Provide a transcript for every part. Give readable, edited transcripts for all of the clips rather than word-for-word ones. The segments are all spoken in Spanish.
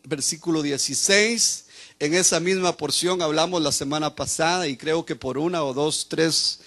versículo 16. En esa misma porción hablamos la semana pasada y creo que por una o dos, tres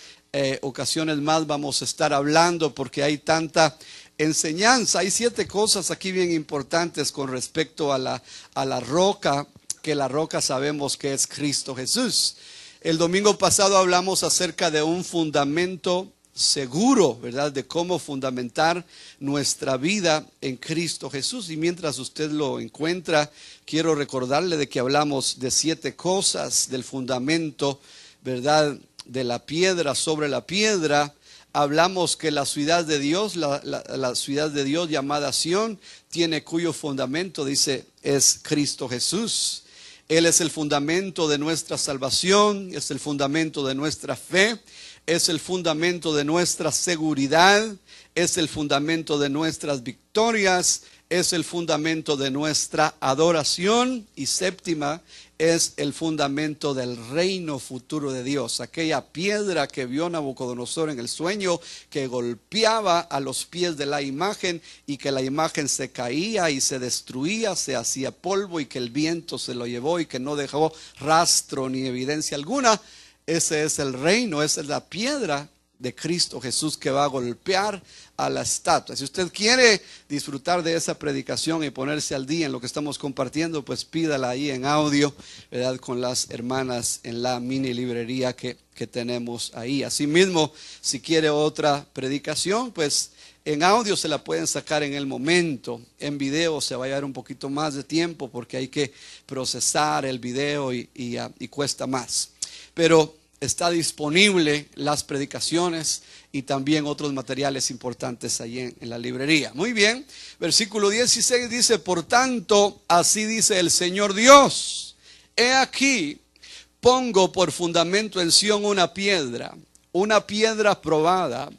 ocasiones más vamos a estar hablando porque hay tanta enseñanza. Hay 7 cosas aquí bien importantes con respecto a la roca, que la roca sabemos que es Cristo Jesús. El domingo pasado hablamos acerca de un fundamento seguro, ¿verdad? De cómo fundamentar nuestra vida en Cristo Jesús. Y mientras usted lo encuentra, quiero recordarle de que hablamos de 7 cosas del fundamento, ¿verdad? De la piedra sobre la piedra. Hablamos que la ciudad de Dios, la ciudad de Dios llamada Sión, tiene cuyo fundamento, dice, es Cristo Jesús. Él es el fundamento de nuestra salvación, es el fundamento de nuestra fe, es el fundamento de nuestra seguridad, es el fundamento de nuestras victorias, es el fundamento de nuestra adoración. Y séptima, es el fundamento del reino futuro de Dios. Aquella piedra que vio Nabucodonosor en el sueño, que golpeaba a los pies de la imagen y que la imagen se caía y se destruía, se hacía polvo y que el viento se lo llevó y que no dejó rastro ni evidencia alguna. Ese es el reino, esa es la piedra de Cristo Jesús que va a golpear a la estatua. Si usted quiere disfrutar de esa predicación y ponerse al día en lo que estamos compartiendo, pues pídala ahí en audio, ¿verdad? Con las hermanas en la mini librería que tenemos ahí. Asimismo, si quiere otra predicación, pues en audio se la pueden sacar en el momento. En video se va a llevar un poquito más de tiempo porque hay que procesar el video y cuesta más. Pero está disponible las predicaciones y también otros materiales importantes ahí en la librería. Muy bien, versículo 16 dice: por tanto, así dice el Señor Dios, he aquí, pongo por fundamento en Sión una piedra probada,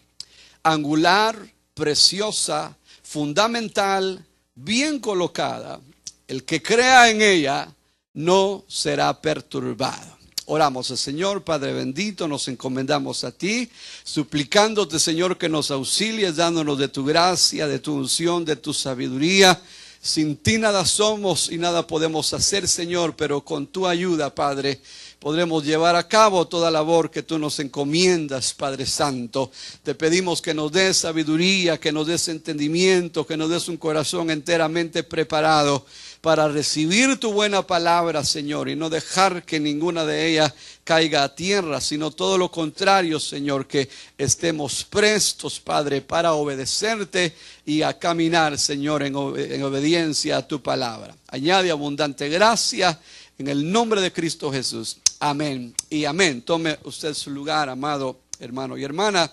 angular, preciosa, fundamental, bien colocada. El que crea en ella no será perturbado. Oramos al Señor. Padre bendito, nos encomendamos a ti, suplicándote, Señor, que nos auxilies, dándonos de tu gracia, de tu unción, de tu sabiduría. Sin ti nada somos y nada podemos hacer, Señor, pero con tu ayuda, Padre, podremos llevar a cabo toda labor que tú nos encomiendas, Padre Santo. Te pedimos que nos des sabiduría, que nos des entendimiento, que nos des un corazón enteramente preparado para recibir tu buena palabra, Señor, y no dejar que ninguna de ellas caiga a tierra, sino todo lo contrario, Señor, que estemos prestos, Padre, para obedecerte y a caminar, Señor, en obediencia a tu palabra. Añade abundante gracia en el nombre de Cristo Jesús. Amén y amén. Tome usted su lugar, amado hermano y hermana.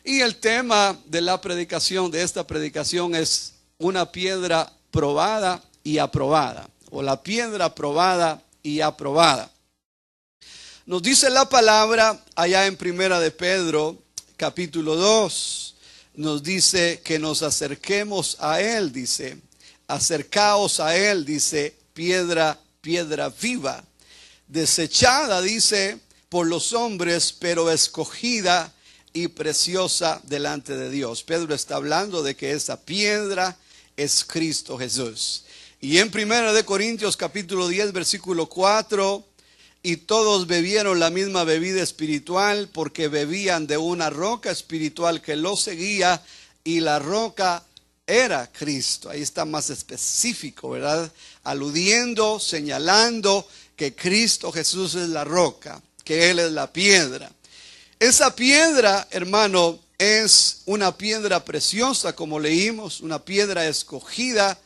Y el tema de la predicación, de esta predicación, es una piedra probada y aprobada, o la piedra probada y aprobada. Nos dice la palabra allá en Primera de Pedro, capítulo 2, nos dice que nos acerquemos a él, dice, acercaos a él, dice, piedra viva, desechada, dice, por los hombres, pero escogida y preciosa delante de Dios. Pedro está hablando de que esa piedra es Cristo Jesús. Y en 1 Corintios capítulo 10 versículo 4, y todos bebieron la misma bebida espiritual, porque bebían de una roca espiritual que los seguía, y la roca era Cristo. Ahí está más específico, ¿verdad? Aludiendo, señalando que Cristo Jesús es la roca, que Él es la piedra. Esa piedra, hermano, es una piedra preciosa, como leímos, una piedra escogida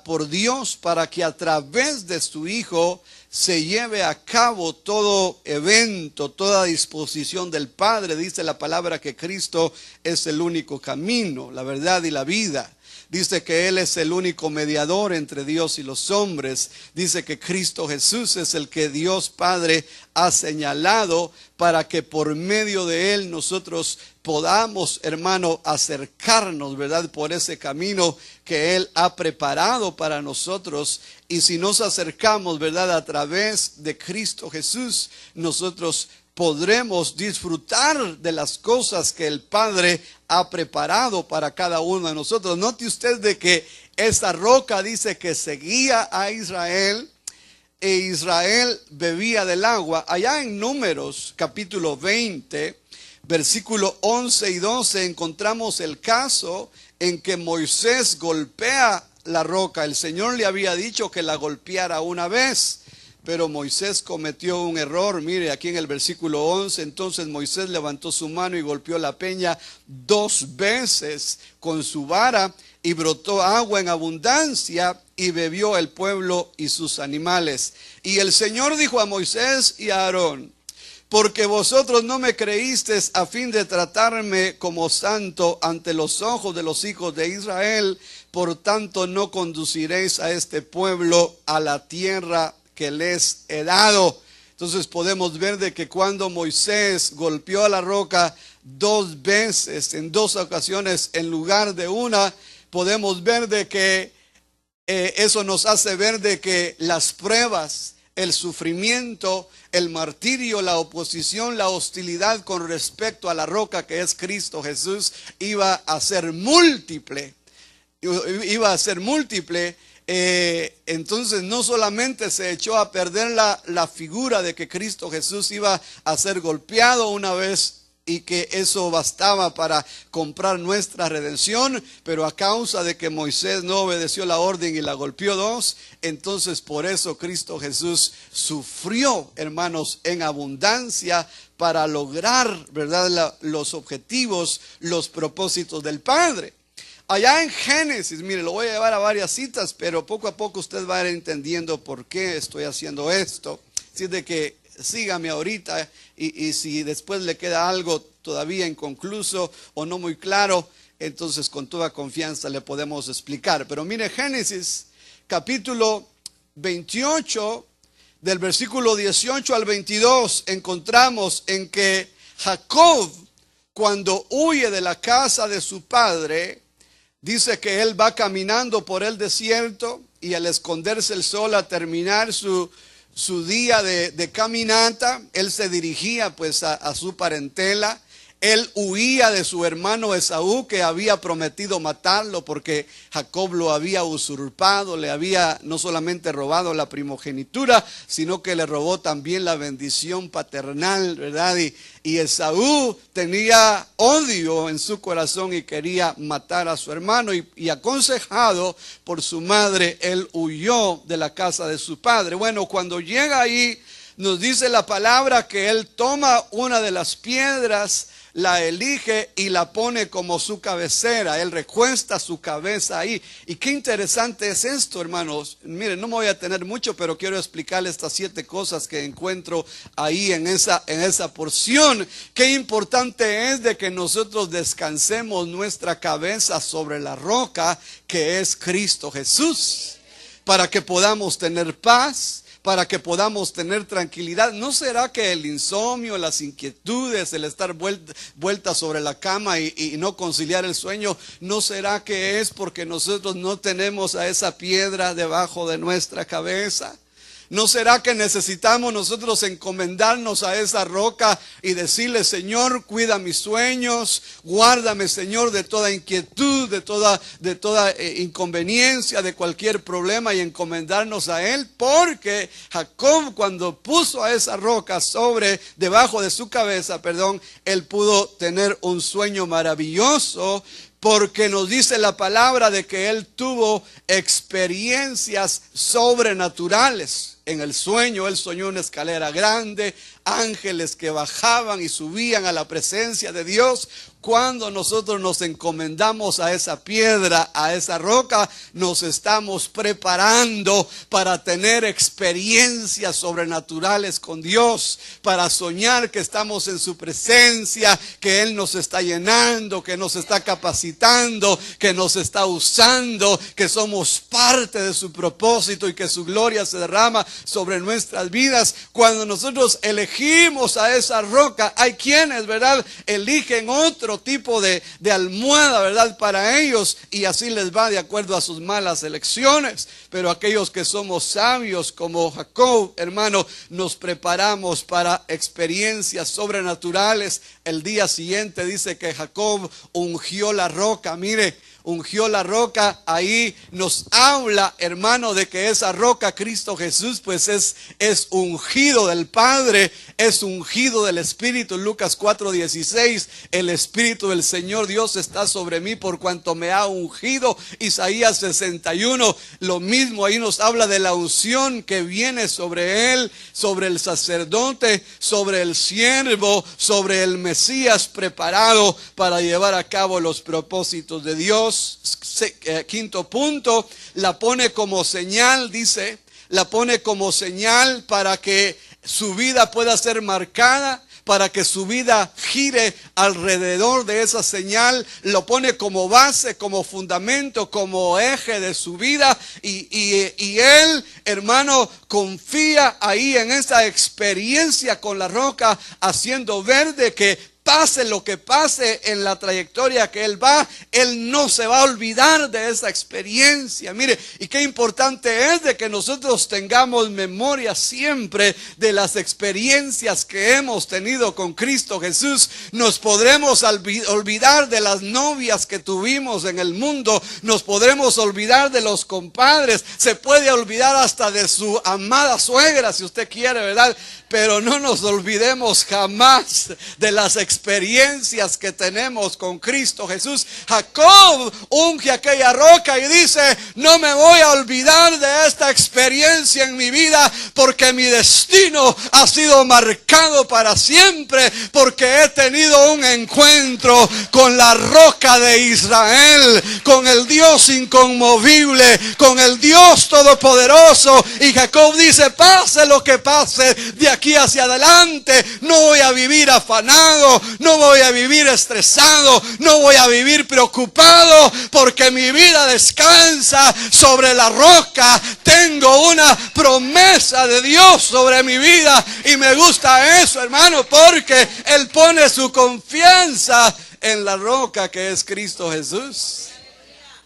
por Dios para que a través de su Hijo se lleve a cabo todo evento, toda disposición del Padre. Dice la palabra que Cristo es el único camino, la verdad y la vida. Dice que Él es el único mediador entre Dios y los hombres. Dice que Cristo Jesús es el que Dios Padre ha señalado para que por medio de Él nosotros podamos, hermano, acercarnos, ¿verdad? Por ese camino que Él ha preparado para nosotros. Y si nos acercamos, ¿verdad? A través de Cristo Jesús, nosotros podremos disfrutar de las cosas que el Padre ha preparado para cada uno de nosotros. Note usted de que Esa roca dice que seguía a Israel e Israel bebía del agua. Allá en Números capítulo 20, versículo 11 y 12 encontramos el caso en que Moisés golpea la roca. El Señor le había dicho que la golpeara una vez, pero Moisés cometió un error. Mire aquí en el versículo 11, entonces Moisés levantó su mano y golpeó la peña 2 veces con su vara, y brotó agua en abundancia, y bebió el pueblo y sus animales. Y el Señor dijo a Moisés y a Aarón: porque vosotros no me creísteis a fin de tratarme como santo ante los ojos de los hijos de Israel, por tanto no conduciréis a este pueblo a la tierra que les he dado. Entonces podemos ver de que cuando Moisés golpeó a la roca 2 veces, en 2 ocasiones en lugar de una, podemos ver de que eso nos hace ver de que las pruebas, el sufrimiento, el martirio, la oposición, la hostilidad con respecto a la roca que es Cristo Jesús iba a ser múltiple. Iba a ser múltiple. Entonces no solamente se echó a perder la figura de que Cristo Jesús iba a ser golpeado una vez y que eso bastaba para comprar nuestra redención, pero a causa de que Moisés no obedeció la orden y la golpeó 2, entonces por eso Cristo Jesús sufrió, hermanos, en abundancia para lograr, ¿verdad?, los objetivos, los propósitos del Padre. Allá en Génesis, mire, lo voy a llevar a varias citas, pero poco a poco usted va a ir entendiendo por qué estoy haciendo esto. Así de que sígame ahorita y si después le queda algo todavía inconcluso o no muy claro, entonces con toda confianza le podemos explicar. Pero mire, Génesis capítulo 28, del versículo 18 al 22, encontramos en que Jacob, cuando huye de la casa de su padre, dice que él va caminando por el desierto y al esconderse el sol, a terminar su día de caminata, él se dirigía pues a su parentela. Él huía de su hermano Esaú, que había prometido matarlo porque Jacob lo había usurpado, le había no solamente robado la primogenitura, sino que le robó también la bendición paternal, ¿verdad? Y Esaú tenía odio en su corazón y quería matar a su hermano, y aconsejado por su madre, él huyó de la casa de su padre. Bueno, cuando llega ahí, nos dice la palabra que él toma una de las piedras, la elige y la pone como su cabecera. Él recuesta su cabeza ahí. Y qué interesante es esto, hermanos. Miren, no me voy a tener mucho, pero quiero explicarles estas 7 cosas que encuentro ahí en esa porción. Qué importante es de que nosotros descansemos nuestra cabeza sobre la roca que es Cristo Jesús, para que podamos tener paz, para que podamos tener tranquilidad. ¿No será que el insomnio, las inquietudes, el estar vuelta sobre la cama y no conciliar el sueño, no será que es porque nosotros no tenemos a esa piedra debajo de nuestra cabeza? ¿No será que necesitamos nosotros encomendarnos a esa roca y decirle: Señor, cuida mis sueños, guárdame, Señor, de toda inquietud, de toda inconveniencia, de cualquier problema, y encomendarnos a Él? Porque Jacob, cuando puso a esa roca debajo de su cabeza, él pudo tener un sueño maravilloso, porque nos dice la palabra de que él tuvo experiencias sobrenaturales. En el sueño él soñó una escalera grande, ángeles que bajaban y subían a la presencia de Dios. Cuando nosotros nos encomendamos a esa piedra, a esa roca, nos estamos preparando para tener experiencias sobrenaturales con Dios, para soñar que estamos en su presencia, que Él nos está llenando, que nos está capacitando, que nos está usando, que somos parte de su propósito y que su gloria se derrama sobre nuestras vidas. Cuando nosotros elegimos a esa roca, hay quienes, ¿verdad?, eligen otro tipo de almohada, ¿verdad?, para ellos, y así les va de acuerdo a sus malas elecciones. Pero aquellos que somos sabios como Jacob, hermano, nos preparamos para experiencias sobrenaturales. El día siguiente dice que Jacob ungió la roca. Mire, ungió la roca, ahí nos habla, hermano, de que esa roca, Cristo Jesús, pues es ungido del Padre, es ungido del Espíritu. Lucas 4:16, el Espíritu del Señor Dios está sobre mí por cuanto me ha ungido. Isaías 61, lo mismo, ahí nos habla de la unción que viene sobre él, sobre el sacerdote, sobre el siervo, sobre el Mesías preparado para llevar a cabo los propósitos de Dios. Quinto punto, la pone como señal, dice, la pone como señal para que su vida pueda ser marcada, para que su vida gire alrededor de esa señal. Lo pone como base, como fundamento, como eje de su vida. Y él, hermano, confía ahí en esa experiencia con la roca, haciendo ver de que pase lo que pase en la trayectoria que él va, él no se va a olvidar de esa experiencia. Mire, y qué importante es de que nosotros tengamos memoria siempre de las experiencias que hemos tenido con Cristo Jesús. Nos podremos olvidar de las novias que tuvimos en el mundo, nos podremos olvidar de los compadres, se puede olvidar hasta de su amada suegra si usted quiere, ¿verdad? Pero no nos olvidemos jamás de las experiencias que tenemos con Cristo Jesús. Jacob unge aquella roca y dice: no me voy a olvidar de esta experiencia en mi vida, porque mi destino ha sido marcado para siempre, porque he tenido un encuentro con la roca de Israel, con el Dios inconmovible, con el Dios todopoderoso. Y Jacob dice: pase lo que pase, de aquí hacia adelante no voy a vivir afanado, no voy a vivir estresado, no voy a vivir preocupado, porque mi vida descansa sobre la roca. Tengo una promesa de Dios sobre mi vida, y me gusta eso, hermano, porque él pone su confianza en la roca que es Cristo Jesús.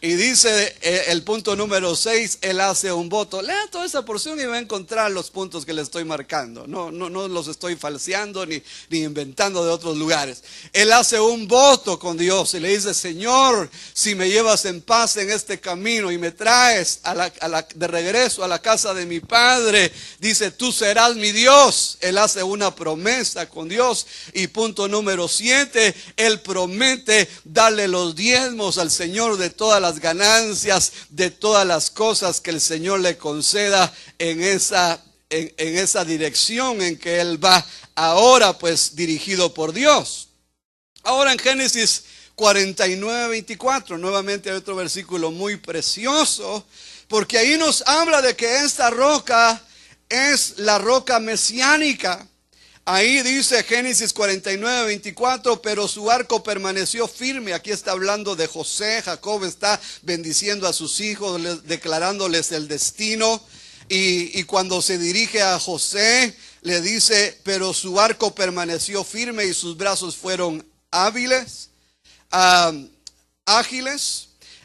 Y dice el punto número 6, él hace un voto. Lea toda esa porción y va a encontrar los puntos que le estoy marcando. No los estoy falseando ni inventando de otros lugares. Él hace un voto con Dios y le dice: Señor, si me llevas en paz en este camino y me traes de regreso a la casa de mi padre, dice: tú serás mi Dios. Él hace una promesa con Dios. Y punto número 7, él promete darle los diezmos al Señor de todas las ganancias, de todas las cosas que el Señor le conceda en esa dirección en que él va ahora, pues dirigido por Dios. Ahora en Génesis 49:24, nuevamente hay otro versículo muy precioso, porque ahí nos habla de que esta roca es la roca mesiánica. Ahí dice Génesis 49:24, pero su arco permaneció firme. Aquí está hablando de José. Jacob está bendiciendo a sus hijos, declarándoles el destino. Y cuando se dirige a José, le dice: pero su arco permaneció firme y sus brazos fueron ágiles.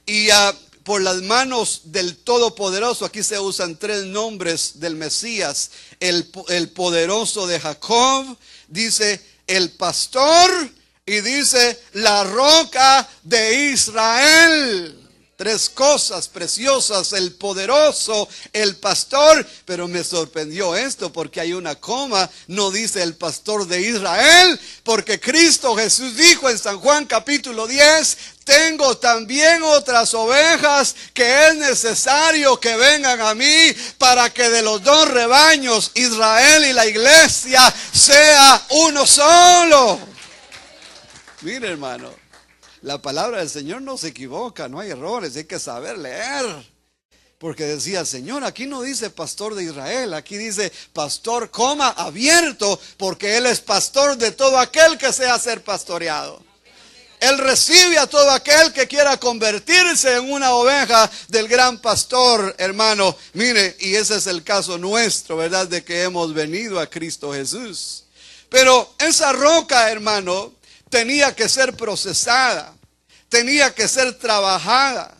Y por las manos del Todopoderoso. Aquí se usan 3 nombres del Mesías: el poderoso de Jacob, dice el pastor, y dice la roca de Israel. 3 cosas preciosas: el poderoso, el pastor. Pero me sorprendió esto, porque hay una coma, no dice el pastor de Israel, porque Cristo Jesús dijo en San Juan capítulo 10: tengo también otras ovejas que es necesario que vengan a mí, para que de los 2 rebaños, Israel y la iglesia, sea uno solo. Mire, hermano, la palabra del Señor no se equivoca, no hay errores, hay que saber leer. Porque decía: Señor, aquí no dice pastor de Israel, aquí dice pastor, abierto, porque Él es pastor de todo aquel que sea ser pastoreado. Él recibe a todo aquel que quiera convertirse en una oveja del gran pastor, hermano. Mire, y ese es el caso nuestro, ¿verdad? De que hemos venido a Cristo Jesús. Pero esa roca, hermano, tenía que ser procesada, tenía que ser trabajada.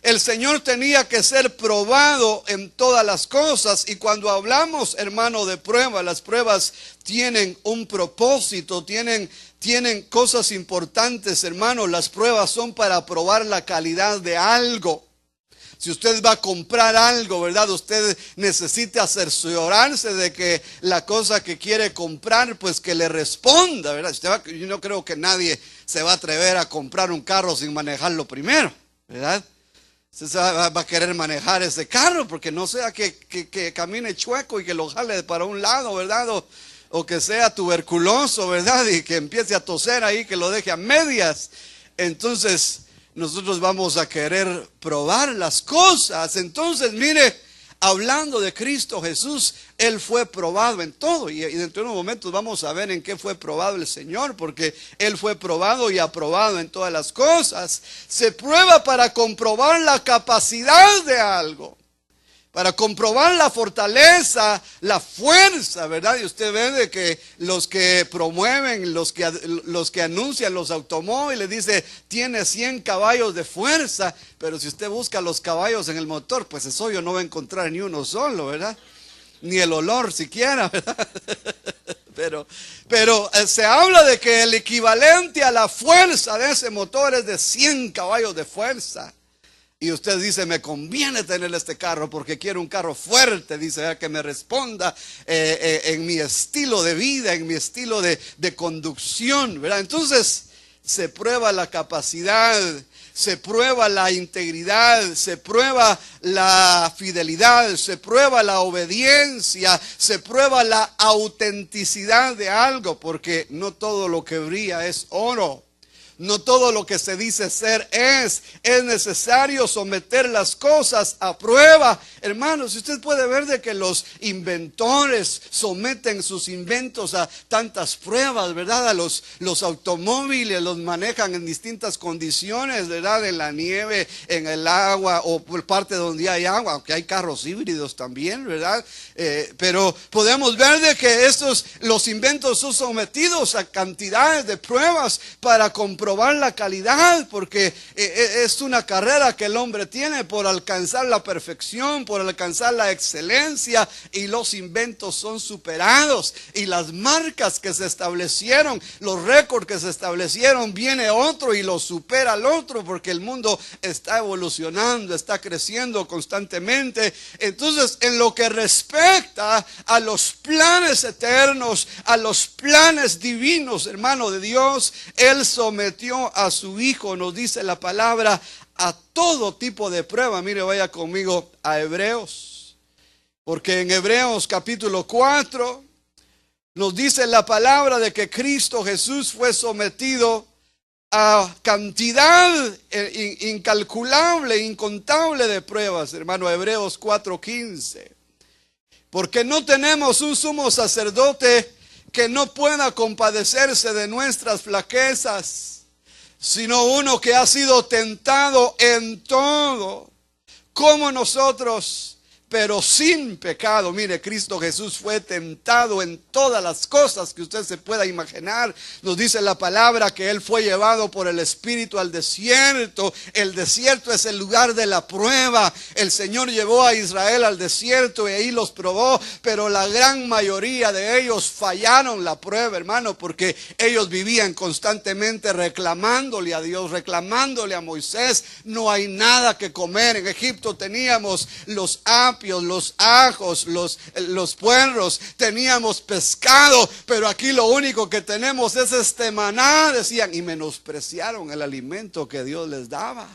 el Señor tenía que ser probado en todas las cosas. Y cuando hablamos, hermano, de prueba, las pruebas tienen un propósito, tienen cosas importantes, hermano. Las pruebas son para probar la calidad de algo. Si usted va a comprar algo, ¿verdad? Usted necesita cerciorarse de que la cosa que quiere comprar, pues que le responda, ¿verdad? Yo no creo que nadie se va a atrever a comprar un carro sin manejarlo primero, ¿verdad? Usted va a querer manejar ese carro porque no sea que camine chueco y que lo jale para un lado, ¿verdad? O que sea tuberculoso, ¿verdad? Y que empiece a toser ahí, que lo deje a medias. Entonces nosotros vamos a querer probar las cosas. Entonces, mire, hablando de Cristo Jesús, Él fue probado en todo. Y dentro de unos momentos vamos a ver en qué fue probado el Señor, porque Él fue probado y aprobado en todas las cosas. Se prueba para comprobar la capacidad de algo, para comprobar la fortaleza, la fuerza, ¿verdad? Y usted ve de que los que promueven, los que anuncian los automóviles, dice, tiene 100 caballos de fuerza, pero si usted busca los caballos en el motor, pues eso yo no va a encontrar ni uno solo, ¿verdad? Ni el olor siquiera, ¿verdad? Pero se habla de que el equivalente a la fuerza de ese motor es de 100 caballos de fuerza. Y usted dice, me conviene tener este carro porque quiero un carro fuerte, dice, que me responda en mi estilo de vida, en mi estilo de conducción, ¿verdad? Entonces se prueba la capacidad, se prueba la integridad, se prueba la fidelidad, se prueba la obediencia, se prueba la autenticidad de algo, porque no todo lo que brilla es oro. No todo lo que se dice ser es necesario someter las cosas a prueba. Hermanos, usted puede ver de que los inventores someten sus inventos a tantas pruebas, ¿verdad? A los automóviles los manejan en distintas condiciones, ¿verdad? En la nieve, en el agua o por parte donde hay agua, aunque hay carros híbridos también, ¿verdad? Pero podemos ver de que los inventos son sometidos a cantidades de pruebas para comprobar la calidad, porque es una carrera que el hombre tiene por alcanzar la perfección, por alcanzar la excelencia, y los inventos son superados y las marcas que se establecieron, los récords que se establecieron, viene otro y lo supera al otro, porque el mundo está evolucionando, está creciendo constantemente. Entonces, en lo que respecta a los planes eternos, a los planes divinos, hermano de Dios, Él sometió a su Hijo, nos dice la palabra, a todo tipo de prueba. Mire, vaya conmigo a Hebreos, porque en Hebreos capítulo 4 nos dice la palabra de que Cristo Jesús fue sometido a cantidad incalculable, incontable de pruebas, hermano. Hebreos 4:15, porque no tenemos un sumo sacerdote que no pueda compadecerse de nuestras flaquezas, sino uno que ha sido tentado en todo, como nosotros, pero sin pecado. Mire, Cristo Jesús fue tentado en todas las cosas que usted se pueda imaginar. Nos dice la palabra que Él fue llevado por el Espíritu al desierto. El desierto es el lugar de la prueba. El Señor llevó a Israel al desierto y ahí los probó, pero la gran mayoría de ellos fallaron la prueba, hermano, porque ellos vivían constantemente reclamándole a Dios, reclamándole a Moisés. No hay nada que comer. En Egipto teníamos los apios, los ajos, los puerros, teníamos pescado, pero aquí lo único que tenemos es este maná, decían, y menospreciaron el alimento que Dios les daba.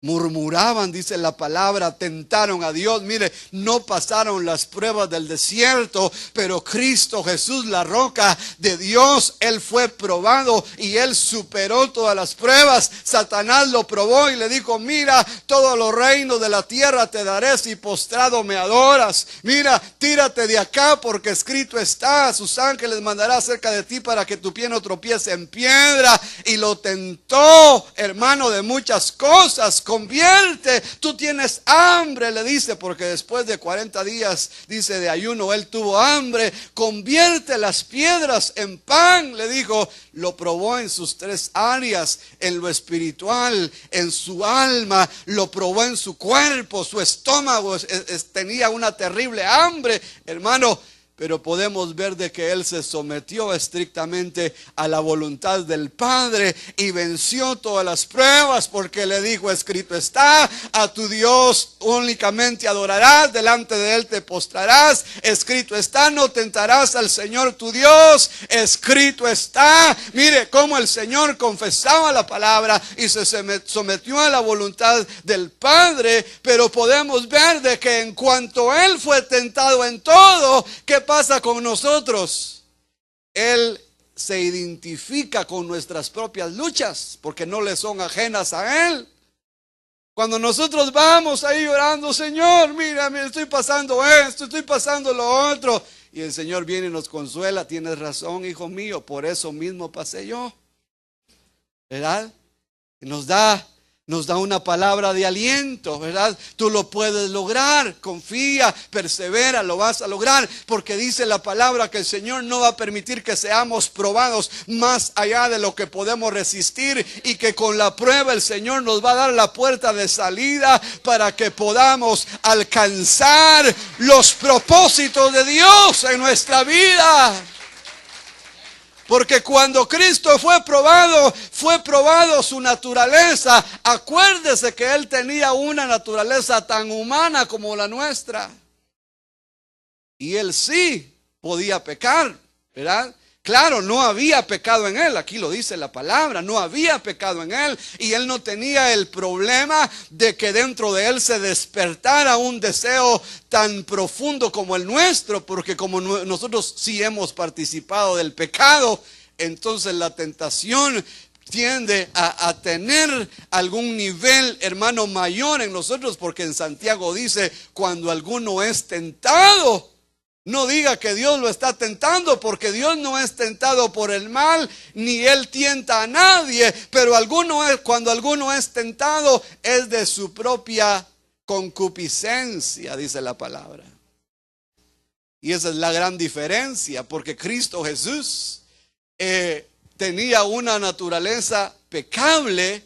Murmuraban, dice la palabra, tentaron a Dios. Mire, no pasaron las pruebas del desierto, pero Cristo Jesús, la roca de Dios, Él fue probado y Él superó todas las pruebas. Satanás lo probó y le dijo, mira, todos los reinos de la tierra te daré si postrado me adoras. Mira, tírate de acá porque escrito está, a sus ángeles mandará cerca de ti para que tu pie no tropiece en piedra. Y lo tentó, hermano, de muchas cosas, convierte, tú tienes hambre, le dice, porque después de 40 días, dice, de ayuno, él tuvo hambre, convierte las piedras en pan, le dijo. Lo probó en sus tres áreas, en lo espiritual, en su alma, lo probó en su cuerpo, su estómago tenía una terrible hambre, hermano. Pero podemos ver de que él se sometió estrictamente a la voluntad del Padre y venció todas las pruebas, porque le dijo, escrito está, a tu Dios únicamente adorarás, delante de él te postrarás, escrito está, no tentarás al Señor tu Dios, escrito está. Mire cómo el Señor confesaba la palabra y se sometió a la voluntad del Padre. Pero podemos ver de que en cuanto él fue tentado en todo, ¿qué pasa con nosotros? Él se identifica con nuestras propias luchas, porque no le son ajenas a él. Cuando nosotros vamos ahí orando, Señor, mira, estoy pasando esto, estoy pasando lo otro, y el Señor viene y nos consuela, tienes razón, hijo mío, por eso mismo pasé yo, ¿verdad? Y nos da una palabra de aliento, ¿verdad? Tú lo puedes lograr, confía, persevera, lo vas a lograr, porque dice la palabra que el Señor no va a permitir que seamos probados más allá de lo que podemos resistir, y que con la prueba el Señor nos va a dar la puerta de salida para que podamos alcanzar los propósitos de Dios en nuestra vida. Porque cuando Cristo fue probado su naturaleza. Acuérdese que Él tenía una naturaleza tan humana como la nuestra. Y Él sí podía pecar, ¿verdad? Claro, no había pecado en Él, aquí lo dice la palabra, no había pecado en Él. Y Él no tenía el problema de que dentro de Él se despertara un deseo tan profundo como el nuestro, porque como nosotros sí hemos participado del pecado, entonces la tentación tiende a tener algún nivel, hermano, mayor en nosotros, porque en Santiago dice, cuando alguno es tentado, no diga que Dios lo está tentando, porque Dios no es tentado por el mal, ni Él tienta a nadie. Pero cuando alguno es tentado, es de su propia concupiscencia, dice la palabra. Y esa es la gran diferencia, porque Cristo Jesús tenía una naturaleza pecable,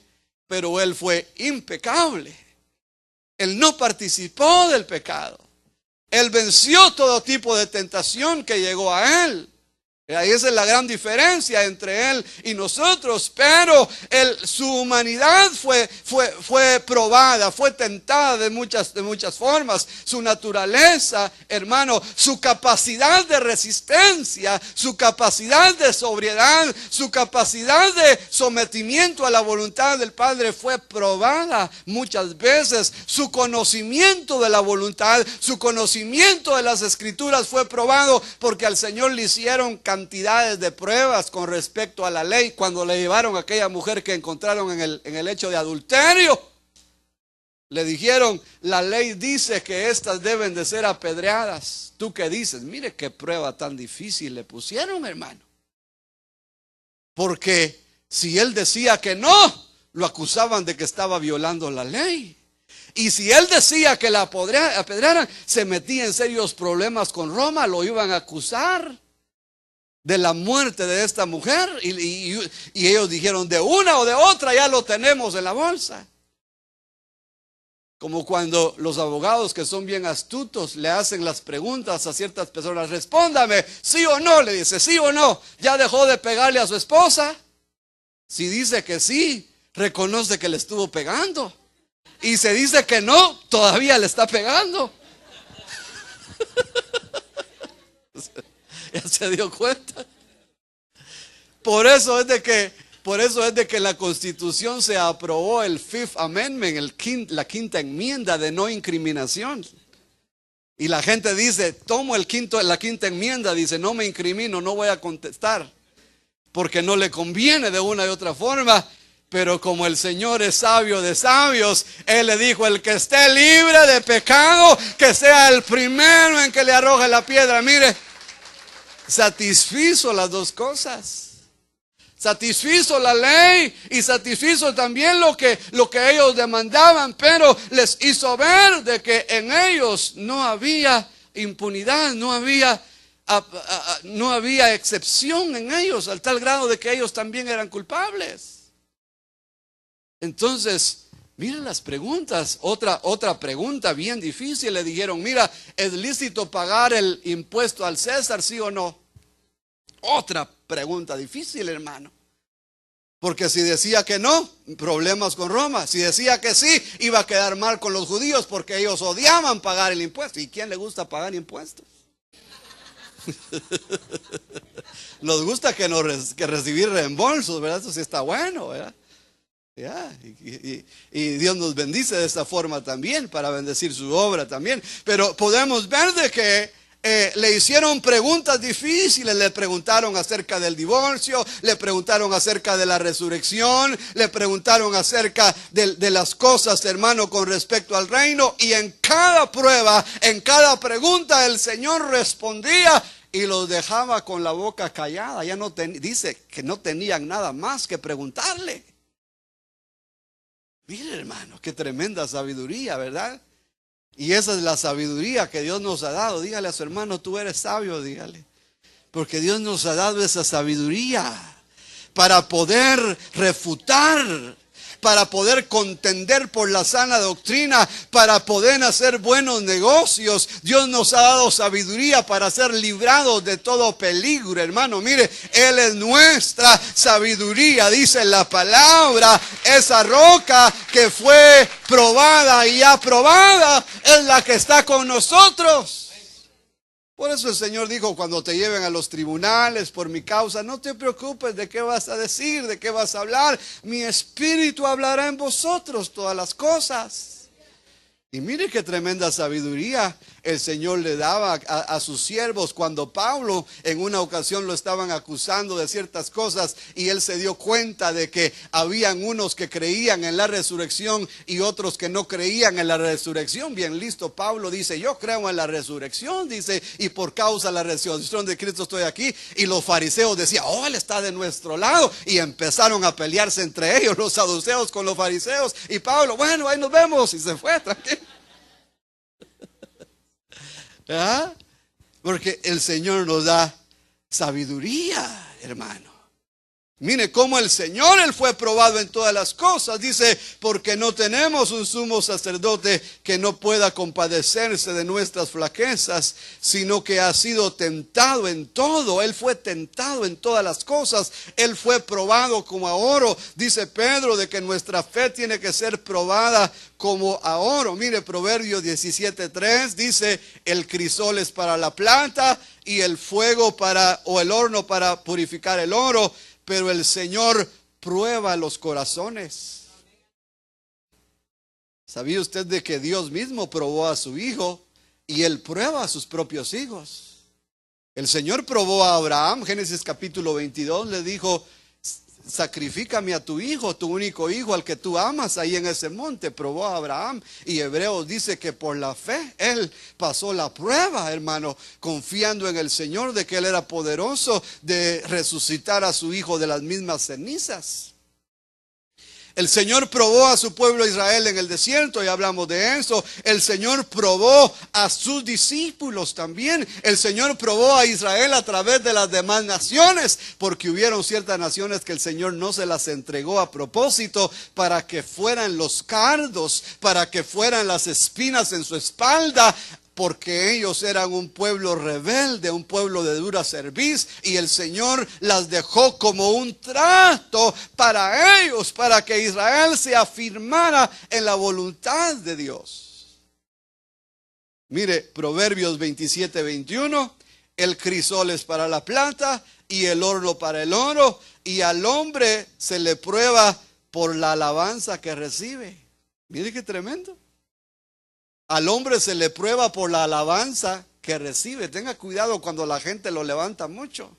pero Él fue impecable. Él no participó del pecado. Él venció todo tipo de tentación que llegó a Él. Ahí esa es la gran diferencia entre Él y nosotros. Pero su humanidad fue probada, fue tentada de muchas formas. Su naturaleza, hermano, su capacidad de resistencia, su capacidad de sobriedad, su capacidad de sometimiento a la voluntad del Padre fue probada muchas veces. Su conocimiento de la voluntad, su conocimiento de las Escrituras fue probado, porque al Señor le hicieron cantidades de pruebas con respecto a la ley. Cuando le llevaron a aquella mujer que encontraron en el hecho de adulterio, le dijeron, la ley dice que estas deben de ser apedreadas. ¿Tú qué dices? Mire qué prueba tan difícil le pusieron, hermano. Porque si él decía que no, lo acusaban de que estaba violando la ley. Y si él decía que la apedrearan, se metía en serios problemas con Roma, lo iban a acusar de la muerte de esta mujer, y ellos dijeron, de una o de otra ya lo tenemos en la bolsa. Como cuando los abogados, que son bien astutos, le hacen las preguntas a ciertas personas, respóndame, sí o no, le dice, sí o no, ¿ya dejó de pegarle a su esposa? Si dice que sí, reconoce que le estuvo pegando, y se dice que no, todavía le está pegando. Ya se dio cuenta. Por eso es de que la Constitución se aprobó el Fifth Amendment, la quinta enmienda de no incriminación. Y la gente dice, tomo la quinta enmienda, dice, no me incrimino, no voy a contestar, porque no le conviene de una y otra forma. Pero como el Señor es sabio de sabios, Él le dijo, el que esté libre de pecado, que sea el primero en que le arroje la piedra. Mire, satisfizo las dos cosas. Satisfizo la ley y satisfizo también lo que ellos demandaban, pero les hizo ver de que en ellos no había impunidad, no había excepción en ellos, al tal grado de que ellos también eran culpables. Entonces, miren las preguntas. Otra pregunta bien difícil. Le dijeron, mira, ¿es lícito pagar el impuesto al César, sí o no? Otra pregunta difícil, hermano. Porque si decía que no, problemas con Roma. Si decía que sí, iba a quedar mal con los judíos porque ellos odiaban pagar el impuesto. ¿Y quién le gusta pagar impuestos? Nos gusta que recibir reembolsos, ¿verdad? Eso sí está bueno, ¿verdad? Y Dios nos bendice de esta forma también, para bendecir su obra también. Pero podemos ver de que le hicieron preguntas difíciles. Le preguntaron acerca del divorcio, le preguntaron acerca de la resurrección, le preguntaron acerca de las cosas, hermano, con respecto al reino. Y en cada prueba, en cada pregunta, el Señor respondía y los dejaba con la boca callada. Ya no dice que no tenían nada más que preguntarle. Mire, hermano, qué tremenda sabiduría, ¿verdad? Y esa es la sabiduría que Dios nos ha dado. Dígale a su hermano, tú eres sabio, dígale. Porque Dios nos ha dado esa sabiduría para poder refutar, para poder contender por la sana doctrina, para poder hacer buenos negocios. Dios nos ha dado sabiduría para ser librados de todo peligro, hermano. Mire, Él es nuestra sabiduría, dice la palabra. Esa roca que fue probada y aprobada es la que está con nosotros. Por eso el Señor dijo, cuando te lleven a los tribunales por mi causa, no te preocupes de qué vas a decir, de qué vas a hablar. Mi espíritu hablará en vosotros todas las cosas. Y mire qué tremenda sabiduría el Señor le daba a sus siervos. Cuando Pablo en una ocasión lo estaban acusando de ciertas cosas y él se dio cuenta de que habían unos que creían en la resurrección y otros que no creían en la resurrección. Bien listo, Pablo dice, yo creo en la resurrección, dice, y por causa de la resurrección de Cristo estoy aquí. Y los fariseos decían, oh, Él está de nuestro lado. Y empezaron a pelearse entre ellos, los saduceos con los fariseos. Y Pablo, bueno, ahí nos vemos. Y se fue, tranquilo. ¿Ah? Porque el Señor nos da sabiduría, hermano. Mire cómo el Señor, Él fue probado en todas las cosas. Dice, porque no tenemos un sumo sacerdote que no pueda compadecerse de nuestras flaquezas, sino que ha sido tentado en todo. Él fue tentado en todas las cosas. Él fue probado como a oro. Dice Pedro de que nuestra fe tiene que ser probada como a oro. Mire, Proverbios 17:3 dice, el crisol es para la plata y el fuego o el horno para purificar el oro. Pero el Señor prueba los corazones. ¿Sabía usted de que Dios mismo probó a su hijo y Él prueba a sus propios hijos? El Señor probó a Abraham. Génesis capítulo 22 le dijo, sacrifícame a tu hijo, tu único hijo, al que tú amas, ahí en ese monte. Probó a Abraham. Y Hebreos dice que por la fe él pasó la prueba, hermano, confiando en el Señor de que Él era poderoso de resucitar a su hijo de las mismas cenizas. El Señor probó a su pueblo Israel en el desierto, y hablamos de eso. El Señor probó a sus discípulos también. El Señor probó a Israel a través de las demás naciones, porque hubieron ciertas naciones que el Señor no se las entregó a propósito para que fueran los cardos, para que fueran las espinas en su espalda, porque ellos eran un pueblo rebelde, un pueblo de dura cerviz, y el Señor las dejó como un trato para ellos, para que Israel se afirmara en la voluntad de Dios. Mire, Proverbios 27:21, el crisol es para la plata y el horno para el oro, y al hombre se le prueba por la alabanza que recibe. Mire qué tremendo. Al hombre se le prueba por la alabanza que recibe. Tenga cuidado cuando la gente lo levanta mucho.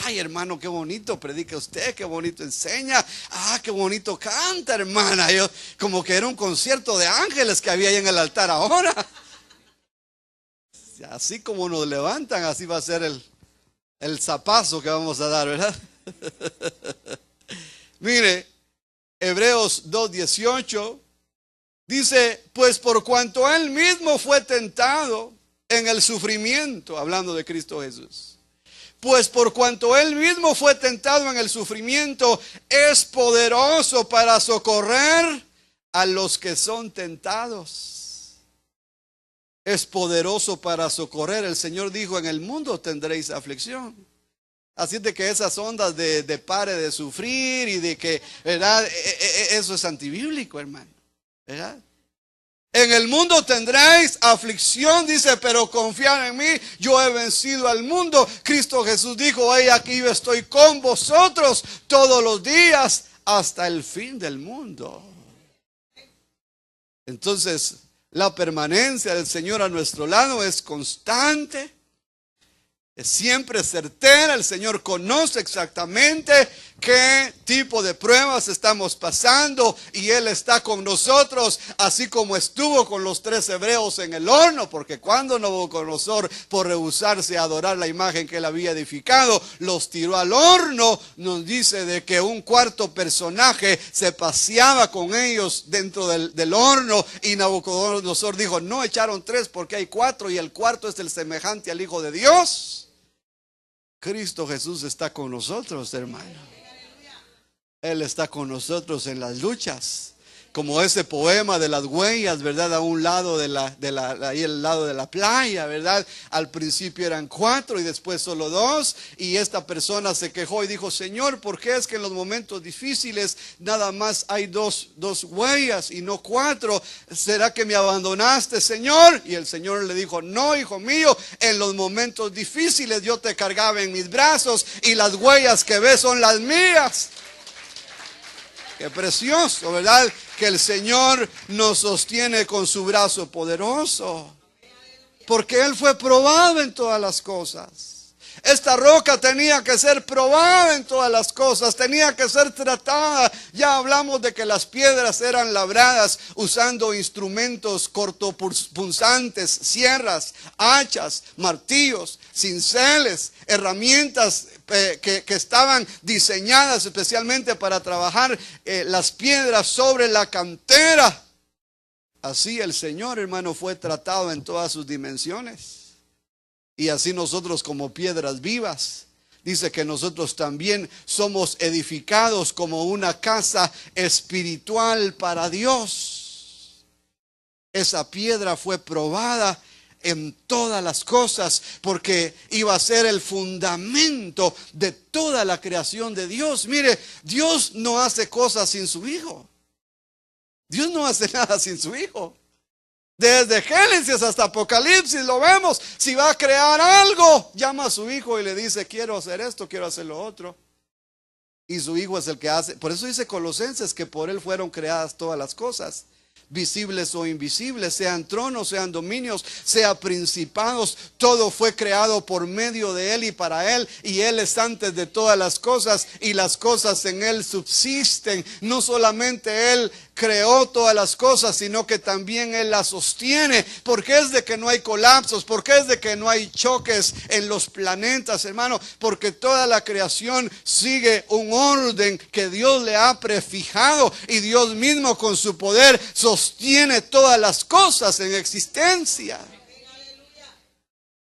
Ay, hermano, qué bonito predica usted, qué bonito enseña. Ah, qué bonito canta, hermana. Yo, como que era un concierto de ángeles que había ahí en el altar ahora. Así como nos levantan, así va a ser el zapazo que vamos a dar, ¿verdad? Mire, Hebreos 2:18 dice, pues por cuanto él mismo fue tentado en el sufrimiento, hablando de Cristo Jesús. Pues por cuanto él mismo fue tentado en el sufrimiento, es poderoso para socorrer a los que son tentados. Es poderoso para socorrer. El Señor dijo, en el mundo tendréis aflicción. Así de que esas ondas de pare de sufrir y de que, ¿verdad? Eso es antibíblico, hermano, ¿verdad? En el mundo tendréis aflicción, dice, pero confiad en mí, yo he vencido al mundo. Cristo Jesús dijo, hey, aquí yo estoy con vosotros todos los días hasta el fin del mundo. Entonces, la permanencia del Señor a nuestro lado es constante, es siempre certera. El Señor conoce exactamente qué tipo de pruebas estamos pasando y Él está con nosotros, así como estuvo con los 3 hebreos en el horno, porque cuando Nabucodonosor, por rehusarse a adorar la imagen que él había edificado, los tiró al horno, nos dice de que un cuarto personaje se paseaba con ellos dentro del horno, y Nabucodonosor dijo, no echaron 3 porque hay 4 y el cuarto es el semejante al Hijo de Dios. Cristo Jesús está con nosotros, hermano. Él está con nosotros en las luchas. Como ese poema de las huellas, ¿verdad? A un lado ahí al lado de la playa, ¿verdad? Al principio eran 4 y después solo 2. Y esta persona se quejó y dijo, Señor, ¿por qué es que en los momentos difíciles nada más hay dos huellas y no 4? ¿Será que me abandonaste, Señor? Y el Señor le dijo, no, hijo mío, en los momentos difíciles yo te cargaba en mis brazos y las huellas que ves son las mías. Qué precioso, ¿verdad? Que el Señor nos sostiene con su brazo poderoso. Porque Él fue probado en todas las cosas. Esta roca tenía que ser probada en todas las cosas, tenía que ser tratada. Ya hablamos de que las piedras eran labradas usando instrumentos cortopunzantes, sierras, hachas, martillos, cinceles, herramientas que estaban diseñadas especialmente para trabajar las piedras sobre la cantera. Así el Señor, hermano, fue tratado en todas sus dimensiones. Y así nosotros como piedras vivas, dice que nosotros también somos edificados como una casa espiritual para Dios. Esa piedra fue probada en todas las cosas porque iba a ser el fundamento de toda la creación de Dios. Mire, Dios no hace cosas sin su Hijo. Dios no hace nada sin su Hijo. Desde Génesis hasta Apocalipsis lo vemos. Si va a crear algo, llama a su Hijo y le dice, quiero hacer esto, quiero hacer lo otro. Y su Hijo es el que hace. Por eso dice Colosenses que por Él fueron creadas todas las cosas, visibles o invisibles, sean tronos, sean dominios, sean principados. Todo fue creado por medio de Él y para Él, y Él es antes de todas las cosas y las cosas en Él subsisten. No solamente Él creó todas las cosas, sino que también Él las sostiene. Porque es de que no hay colapsos, porque es de que no hay choques en los planetas, hermano, porque toda la creación sigue un orden que Dios le ha prefijado, y Dios mismo con su poder sostiene todas las cosas en existencia.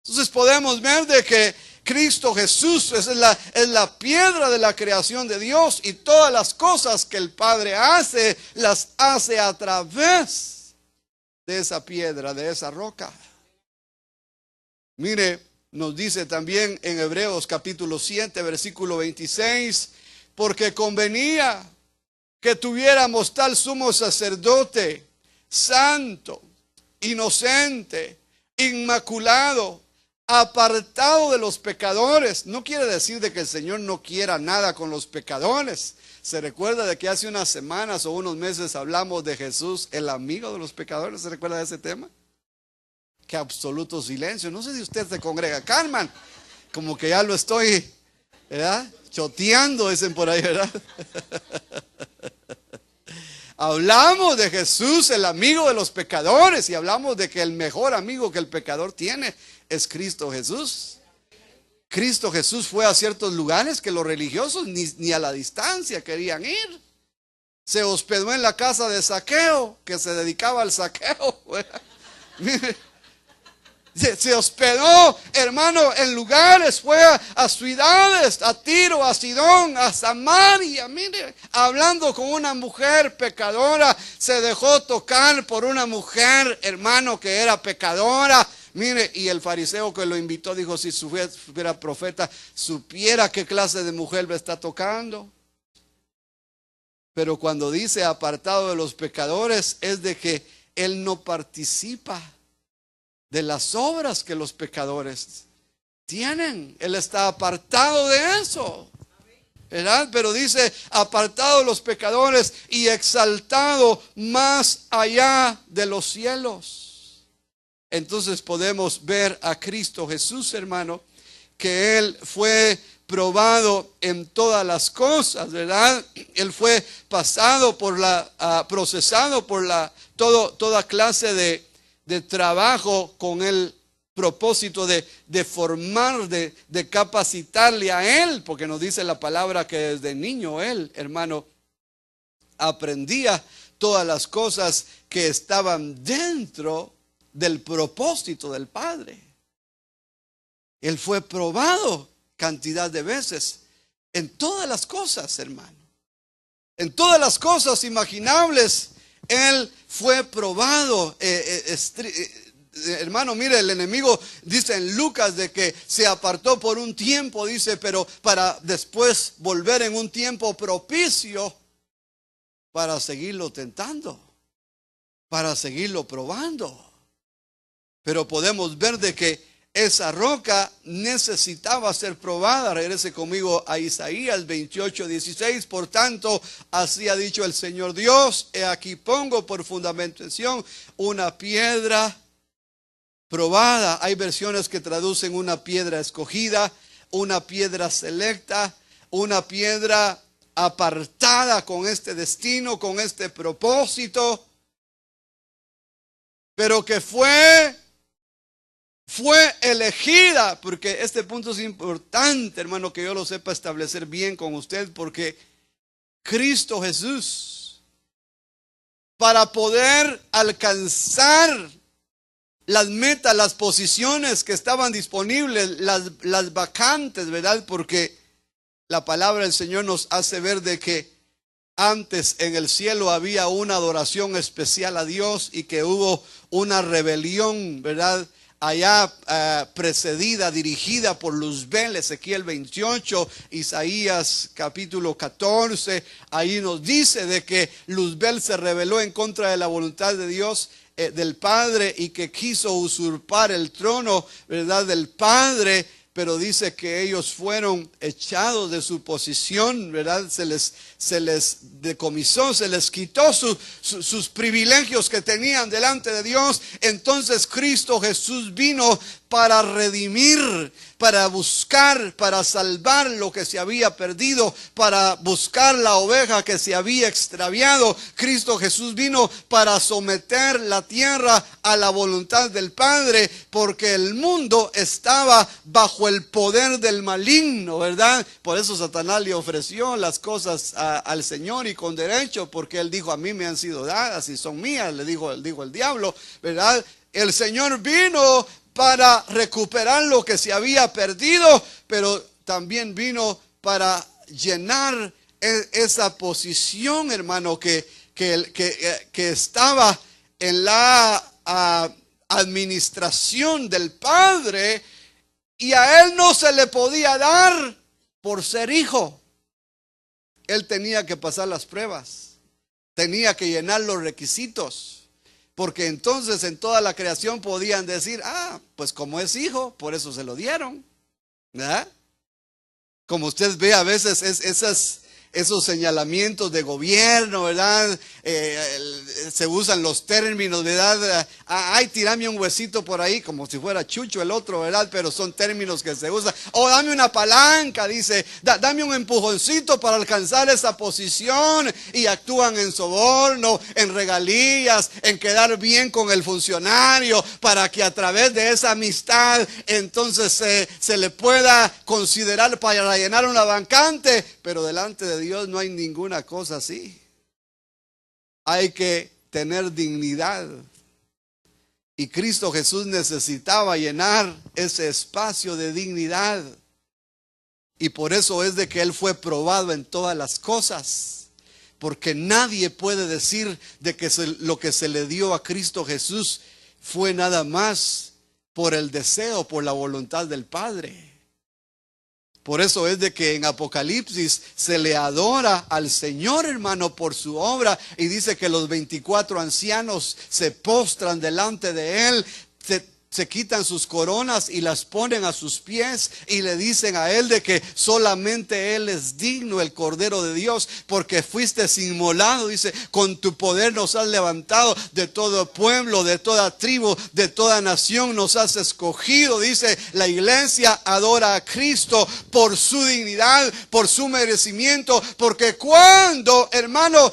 Entonces podemos ver de que Cristo Jesús es la piedra de la creación de Dios, y todas las cosas que el Padre hace, las hace a través de esa piedra, de esa roca. Mire, nos dice también en Hebreos capítulo 7, versículo 26, porque convenía que tuviéramos tal sumo sacerdote, santo, inocente, inmaculado, apartado de los pecadores. No quiere decir de que el Señor no quiera nada con los pecadores. Se recuerda de que hace unas semanas o unos meses hablamos de Jesús, el amigo de los pecadores. ¿Se recuerda de ese tema? Qué absoluto silencio. No sé si usted se congrega, Carmen, como que ya lo estoy, ¿verdad?, choteando, dicen por ahí, ¿verdad? Hablamos de Jesús, el amigo de los pecadores, y hablamos de que el mejor amigo que el pecador tiene es Cristo Jesús. Cristo Jesús fue a ciertos lugares que los religiosos ni a la distancia querían ir. Se hospedó en la casa de Zaqueo, que se dedicaba al saqueo. Mire, se hospedó, hermano, en lugares, fue a ciudades, a Tiro, a Sidón, a Samaria, mire, hablando con una mujer pecadora, se dejó tocar por una mujer, hermano, que era pecadora. Mire, y el fariseo que lo invitó dijo, si fuera profeta, supiera qué clase de mujer me está tocando. Pero cuando dice apartado de los pecadores, es de que él no participa de las obras que los pecadores tienen. Él está apartado de eso, ¿verdad? Pero dice apartado de los pecadores y exaltado más allá de los cielos. Entonces podemos ver a Cristo Jesús, hermano, que Él fue probado en todas las cosas, ¿verdad? Él fue pasado por procesado por toda clase de trabajo con el propósito de formar, de capacitarle a Él, porque nos dice la palabra que desde niño Él, hermano, aprendía todas las cosas que estaban dentro del propósito del Padre. Él fue probado cantidad de veces en todas las cosas, hermano. En todas las cosas imaginables, Él fue probado. Hermano, mire, el enemigo dice en Lucas de que se apartó por un tiempo, dice, pero para después volver en un tiempo propicio para seguirlo tentando, para seguirlo probando. Pero podemos ver de que esa roca necesitaba ser probada. Regrese conmigo a Isaías 28:16. Por tanto, así ha dicho el Señor Dios: he aquí pongo por fundamentación una piedra probada. Hay versiones que traducen una piedra escogida, una piedra selecta, una piedra apartada con este destino, con este propósito, pero que fue elegida, porque este punto es importante, hermano, que yo lo sepa establecer bien con usted, porque Cristo Jesús, para poder alcanzar las metas, las posiciones que estaban disponibles, las vacantes, ¿verdad? Porque la palabra del Señor nos hace ver de que antes en el cielo había una adoración especial a Dios y que hubo una rebelión, ¿verdad? Allá precedida, dirigida por Luzbel, Ezequiel 28, Isaías capítulo 14, ahí nos dice de que Luzbel se rebeló en contra de la voluntad de Dios, del Padre, y que quiso usurpar el trono, ¿verdad?, del Padre. Pero dice que ellos fueron echados de su posición, ¿verdad? Se les decomisó, se les quitó sus privilegios que tenían delante de Dios. Entonces Cristo Jesús vino para redimir, para buscar, para salvar lo que se había perdido, para buscar la oveja que se había extraviado. Cristo Jesús vino para someter la tierra a la voluntad del Padre, porque el mundo estaba bajo el poder del maligno, ¿verdad? Por eso Satanás le ofreció las cosas al Señor, y con derecho, porque Él dijo: a mí me han sido dadas y son mías, le dijo el diablo, ¿verdad? El Señor vino para recuperar lo que se había perdido, pero también vino para llenar esa posición, hermano, que estaba en la administración del Padre, y a Él no se le podía dar por ser hijo. Él tenía que pasar las pruebas, tenía que llenar los requisitos. Porque entonces en toda la creación podían decir: pues como es hijo, por eso se lo dieron, ¿verdad? Como usted ve a veces esos señalamientos de gobierno, ¿verdad? Se usan los términos, ¿verdad? Ay, tirame un huesito por ahí, como si fuera Chucho el otro, ¿verdad? Pero son términos que se usan. O dame una palanca, dice, dame un empujoncito para alcanzar esa posición. Y actúan en soborno, en regalías, en quedar bien con el funcionario, para que a través de esa amistad entonces se le pueda considerar para llenar una vacante. Pero delante de Dios no hay ninguna cosa así. Hay que tener dignidad. Y Cristo Jesús necesitaba llenar ese espacio de dignidad. Y por eso es de que Él fue probado en todas las cosas. Porque nadie puede decir de que lo que se le dio a Cristo Jesús fue nada más por el deseo, por la voluntad del Padre. Por eso es de que en Apocalipsis se le adora al Señor, hermano, por su obra. Y dice que los 24 ancianos se postran delante de Él, se quitan sus coronas y las ponen a sus pies y le dicen a Él de que solamente Él es digno, el Cordero de Dios, porque fuiste inmolado, dice, con tu poder nos has levantado de todo pueblo, de toda tribu, de toda nación nos has escogido. Dice, la iglesia adora a Cristo por su dignidad, por su merecimiento, porque cuando, hermano,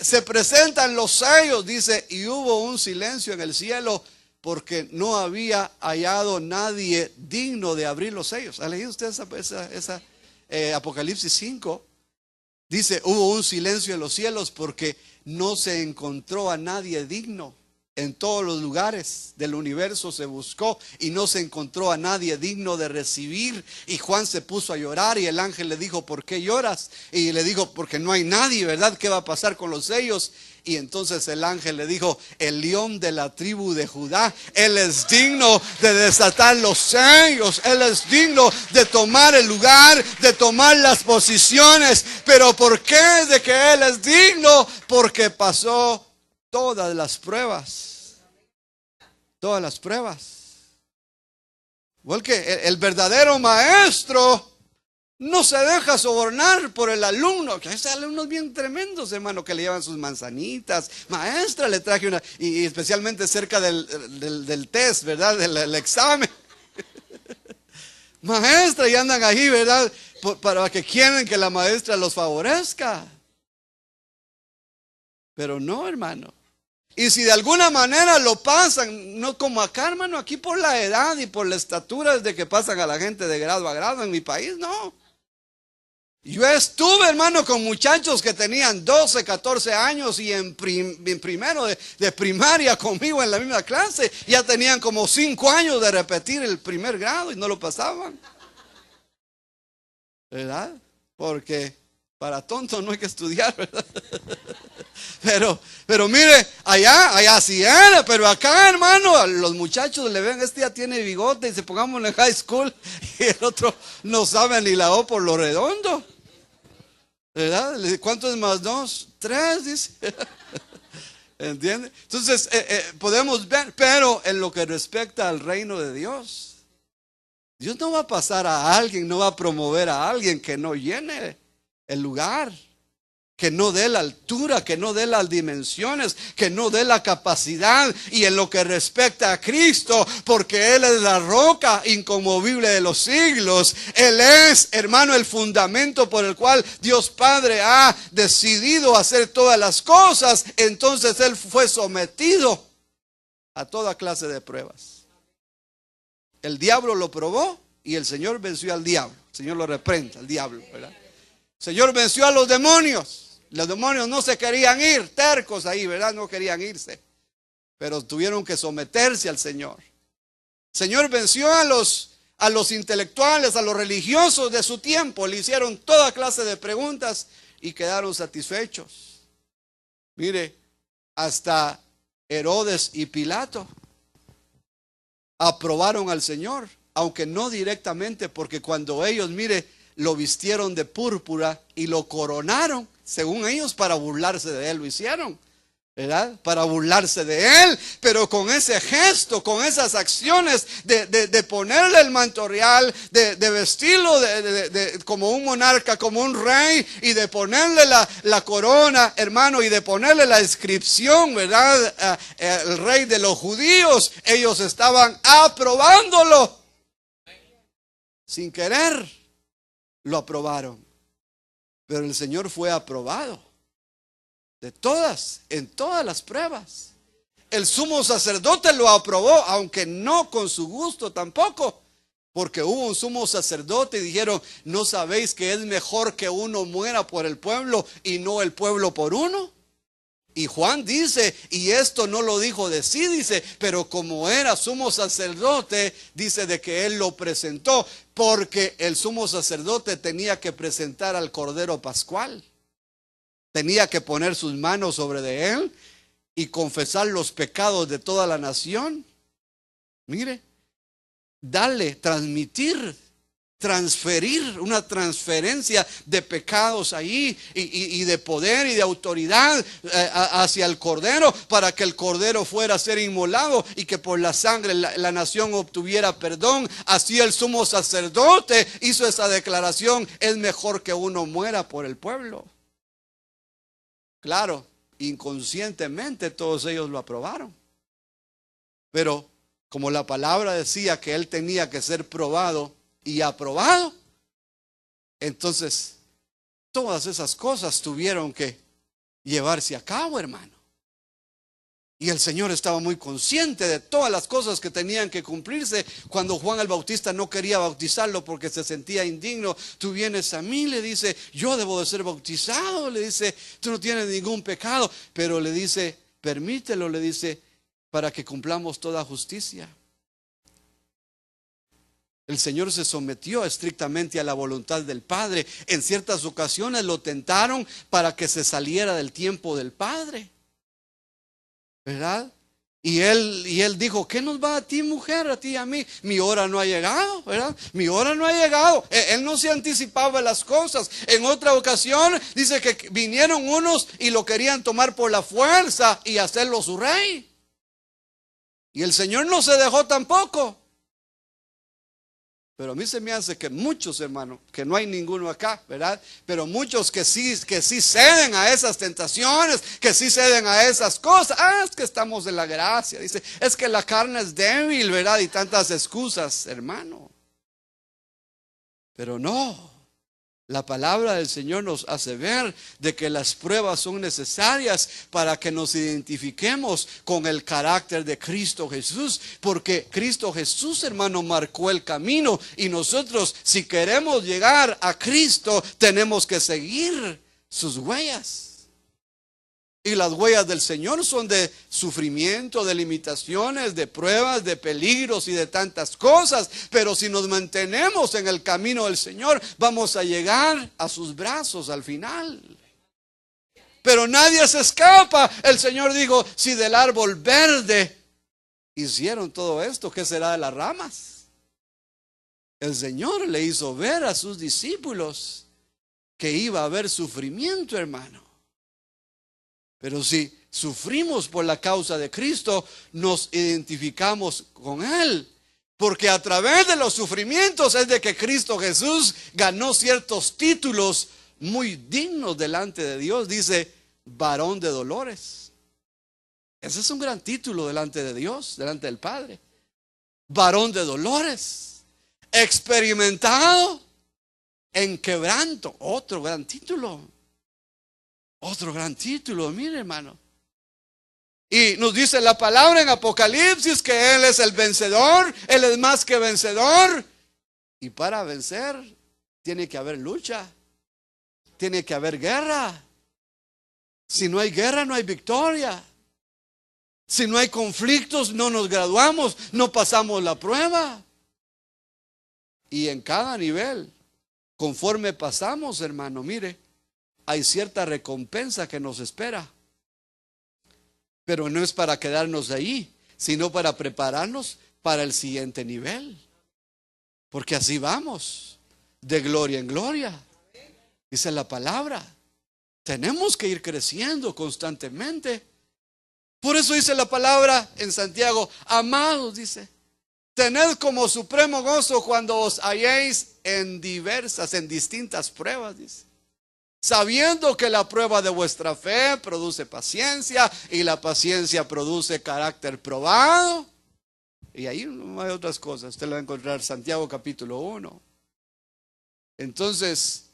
se presentan los sellos, dice, y hubo un silencio en el cielo, porque no había hallado nadie digno de abrir los sellos. ¿Ha leído usted esa Apocalipsis 5? Dice, hubo un silencio en los cielos porque no se encontró a nadie digno. En todos los lugares del universo se buscó y no se encontró a nadie digno de recibir. Y Juan se puso a llorar y el ángel le dijo, ¿por qué lloras? Y le dijo, porque no hay nadie, ¿verdad? ¿Qué va a pasar con los sellos? Y entonces el ángel le dijo, el león de la tribu de Judá, Él es digno de desatar los sellos. Él es digno de tomar el lugar, de tomar las posiciones. Pero ¿por qué es de que Él es digno? Porque pasó todas las pruebas. Todas las pruebas. Porque el verdadero maestro no se deja sobornar por el alumno. Que hay alumnos bien tremendos, hermano, que le llevan sus manzanitas. Maestra, le traje una, y especialmente cerca del test, ¿verdad? Del examen. Maestra, y andan ahí, ¿verdad? Para que quieren que la maestra los favorezca. Pero no, hermano. Y si de alguna manera lo pasan, no como acá, hermano, aquí por la edad y por la estatura es de que pasan a la gente de grado a grado. En mi país, no. Yo estuve, hermano, con muchachos que tenían 12, 14 años y en primero de primaria conmigo en la misma clase, ya tenían como 5 años de repetir el primer grado y no lo pasaban. ¿Verdad? Porque para tonto no hay que estudiar, ¿verdad? Pero mire, allá sí era, pero acá, hermano, a los muchachos le ven, este ya tiene bigote y se pongamos en high school y el otro no sabe ni la O por lo redondo. ¿Verdad? ¿Cuánto es más 2? 3, dice. ¿Entiende? Entonces, podemos ver, pero en lo que respecta al reino de Dios, Dios no va a pasar a alguien, no va a promover a alguien que no llene el lugar, que no dé la altura, que no dé las dimensiones, que no dé la capacidad. Y en lo que respecta a Cristo, porque Él es la roca inconmovible de los siglos, Él es, hermano, el fundamento por el cual Dios Padre ha decidido hacer todas las cosas. Entonces Él fue sometido a toda clase de pruebas. El diablo lo probó y el Señor venció al diablo. El Señor lo reprenda, al diablo, ¿verdad? El Señor venció a los demonios. Los demonios no se querían ir, tercos ahí, ¿verdad? No querían irse, pero tuvieron que someterse al Señor. El Señor venció a los intelectuales, a los religiosos de su tiempo. Le hicieron toda clase de preguntas y quedaron satisfechos. Mire, hasta Herodes y Pilato aprobaron al Señor, aunque no directamente, porque cuando ellos, mire, lo vistieron de púrpura y lo coronaron, según ellos, para burlarse de él, lo hicieron. ¿verdad? Para burlarse de él, pero con ese gesto, con esas acciones de ponerle el manto real, de vestirlo como un monarca, como un rey, y de ponerle la corona, hermano, y de ponerle la inscripción, ¿verdad? El rey de los judíos. Ellos estaban aprobándolo. Sin querer, lo aprobaron. Pero el Señor fue aprobado. En todas las pruebas. El sumo sacerdote lo aprobó, aunque no con su gusto tampoco. Porque hubo un sumo sacerdote y dijeron: ¿no sabéis que es mejor que uno muera por el pueblo y no el pueblo por uno? Y Juan dice, y esto no lo dijo de sí, dice, pero como era sumo sacerdote, dice de que él lo presentó, porque el sumo sacerdote tenía que presentar al Cordero Pascual. Tenía que poner sus manos sobre de él y confesar los pecados de toda la nación. Mire, transferir, una transferencia de pecados ahí y de poder y de autoridad hacia el Cordero, para que el Cordero fuera a ser inmolado y que por la sangre la nación obtuviera perdón. Así el sumo sacerdote hizo esa declaración: es mejor que uno muera por el pueblo. Claro, inconscientemente todos ellos lo aprobaron. Pero como la palabra decía que él tenía que ser probado y aprobado, entonces todas esas cosas tuvieron que llevarse a cabo, hermano. Y el Señor estaba muy consciente de todas las cosas que tenían que cumplirse. Cuando Juan el Bautista no quería bautizarlo porque se sentía indigno: tú vienes a mí, le dice, yo debo de ser bautizado, le dice, tú no tienes ningún pecado. Pero le dice, permítelo, le dice, para que cumplamos toda justicia. El Señor se sometió estrictamente a la voluntad del Padre. En ciertas ocasiones lo tentaron para que se saliera del tiempo del Padre, ¿verdad? Y él dijo: ¿qué nos va a ti, mujer, a ti y a mí? Mi hora no ha llegado, ¿verdad? Mi hora no ha llegado. Él no se anticipaba las cosas. En otra ocasión dice que vinieron unos y lo querían tomar por la fuerza y hacerlo su rey. Y el Señor no se dejó tampoco. Pero a mí se me hace que muchos, hermanos, que no hay ninguno acá, ¿verdad? Pero muchos que sí ceden a esas tentaciones, que sí ceden a esas cosas. Es que estamos en la gracia, dice, es que la carne es débil, ¿verdad? Y tantas excusas, hermano. Pero no. La palabra del Señor nos hace ver de que las pruebas son necesarias para que nos identifiquemos con el carácter de Cristo Jesús, porque Cristo Jesús, hermano, marcó el camino, y nosotros, si queremos llegar a Cristo, tenemos que seguir sus huellas. Y las huellas del Señor son de sufrimiento, de limitaciones, de pruebas, de peligros y de tantas cosas. Pero si nos mantenemos en el camino del Señor, vamos a llegar a sus brazos al final. Pero nadie se escapa. El Señor dijo: si del árbol verde hicieron todo esto, ¿qué será de las ramas? El Señor le hizo ver a sus discípulos que iba a haber sufrimiento, hermano. Pero si sufrimos por la causa de Cristo, nos identificamos con Él. Porque a través de los sufrimientos es de que Cristo Jesús ganó ciertos títulos muy dignos delante de Dios. Dice, varón de dolores. Ese es un gran título delante de Dios, delante del Padre. Varón de dolores. Experimentado en quebranto. Otro gran título. Otro gran título, mire, hermano. Y nos dice la palabra en Apocalipsis que Él es el vencedor. Él es más que vencedor. Y para vencer tiene que haber lucha. Tiene que haber guerra. Si no hay guerra, no hay victoria. Si no hay conflictos, no nos graduamos, no pasamos la prueba. Y en cada nivel, conforme pasamos, hermano, mire, hay cierta recompensa que nos espera. Pero no es para quedarnos ahí, sino para prepararnos para el siguiente nivel. Porque así vamos, de gloria en gloria. Dice la palabra. Tenemos que ir creciendo constantemente. Por eso dice la palabra en Santiago, amados, dice, tened como supremo gozo cuando os halléis en distintas pruebas, dice. Sabiendo que la prueba de vuestra fe produce paciencia y la paciencia produce carácter probado. Y ahí no hay otras cosas. Usted lo va a encontrar en Santiago capítulo 1. Entonces,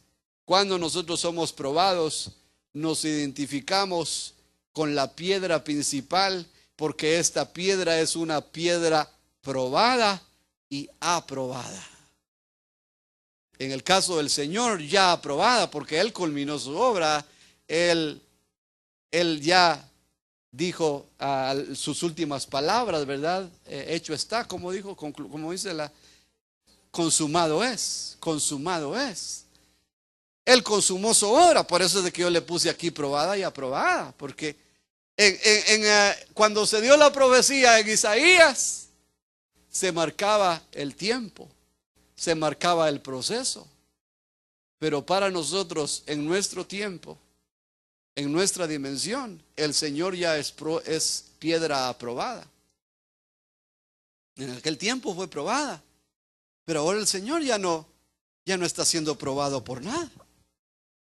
cuando nosotros somos probados, nos identificamos con la piedra principal, porque esta piedra es una piedra probada y aprobada. En el caso del Señor, ya aprobada, porque Él culminó su obra. Él ya dijo sus últimas palabras, ¿verdad? Hecho está, como dijo, como dice consumado es, consumado es. Él consumó su obra, por eso es de que yo le puse aquí probada y aprobada, porque cuando se dio la profecía en Isaías, se marcaba el tiempo, se marcaba el proceso. Pero para nosotros, en nuestro tiempo, en nuestra dimensión, el Señor ya es piedra aprobada. En aquel tiempo fue probada, pero ahora el Señor ya no está siendo probado por nada.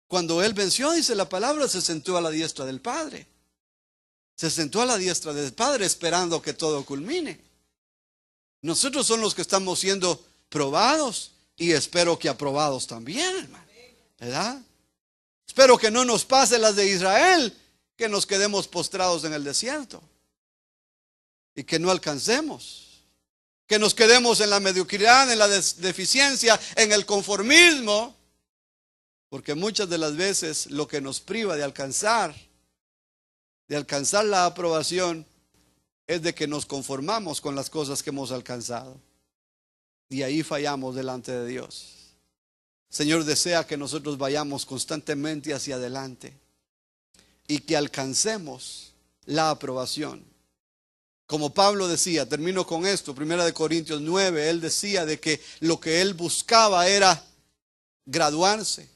Cuando Él venció, dice la palabra, se sentó a la diestra del Padre. Se sentó a la diestra del Padre esperando que todo culmine. Nosotros somos los que estamos siendo probados y espero que aprobados también, hermano, ¿verdad? Espero que no nos pase las de Israel, que nos quedemos postrados en el desierto y que no alcancemos, que nos quedemos en la mediocridad, en la deficiencia, en el conformismo, porque muchas de las veces lo que nos priva de alcanzar la aprobación es de que nos conformamos con las cosas que hemos alcanzado. Y ahí fallamos delante de Dios. Señor desea que nosotros vayamos constantemente hacia adelante y que alcancemos la aprobación. Como Pablo decía, termino con esto, 1 Corintios 9, él decía de que lo que él buscaba era graduarse.